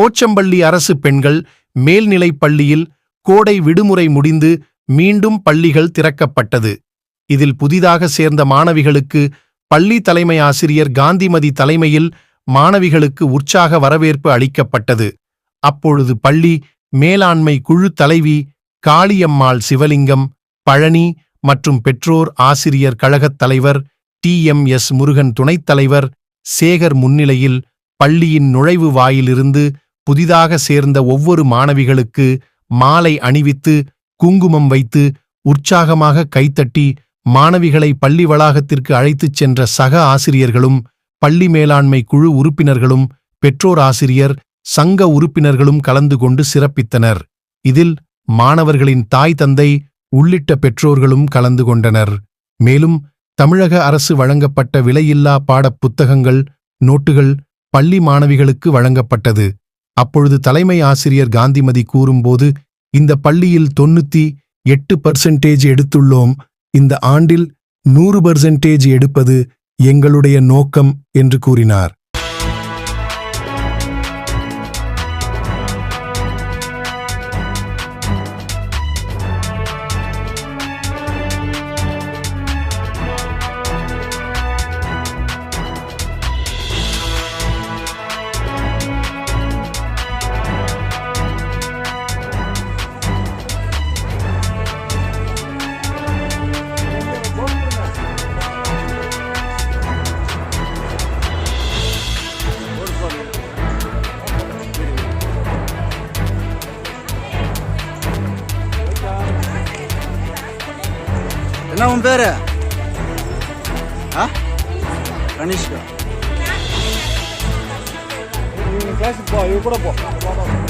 போச்சம்பள்ளி அரசு பெண்கள் மேல்நிலைப் பள்ளியில் கோடை விடுமுறை முடிந்து மீண்டும் பள்ளிகள் திறக்கப்பட்டது. இதில் புதிதாக சேர்ந்த மாணவிகளுக்கு பள்ளி தலைமை ஆசிரியர் காந்திமதி தலைமையில் மாணவிகளுக்கு உற்சாக வரவேற்பு அளிக்கப்பட்டது. அப்பொழுது பள்ளி மேலாண்மை குழு தலைவி காளியம்மாள் சிவலிங்கம், பழனி மற்றும் பெற்றோர் ஆசிரியர் கழகத் தலைவர் TMS முருகன், துணைத் தலைவர் சேகர் முன்னிலையில் பள்ளியின் நுழைவு வாயிலிருந்து புதிதாக சேர்ந்த ஒவ்வொரு மாணவிகளுக்கு மாலை அணிவித்து குங்குமம் வைத்து உற்சாகமாக கைத்தட்டி மாணவிகளை பள்ளி வளாகத்திற்கு அழைத்துச் சென்ற சக ஆசிரியர்களும் பள்ளி மேலாண்மை குழு உறுப்பினர்களும் பெற்றோர் ஆசிரியர் சங்க உறுப்பினர்களும் கலந்து கொண்டு சிறப்பித்தனர். இதில் மாணவர்களின் தாய் தந்தை உள்ளிட்ட பெற்றோர்களும் கலந்து கொண்டனர். மேலும் தமிழக அரசு வழங்கப்பட்ட விலையில்லா பாடப் புத்தகங்கள், நோட்டுகள் பள்ளி மாணவிகளுக்கு வழங்கப்பட்டது. அப்பொழுது தலைமை ஆசிரியர் காந்திமதி கூறும்போது, இந்த பள்ளியில் 98% எடுத்துள்ளோம், இந்த ஆண்டில் 100% எடுப்பது எங்களுடைய நோக்கம் என்று கூறினார். என்ன உன் பேரு? கனிஷ்கா. கிளாஸுக்கு போ, இவ கூட போ.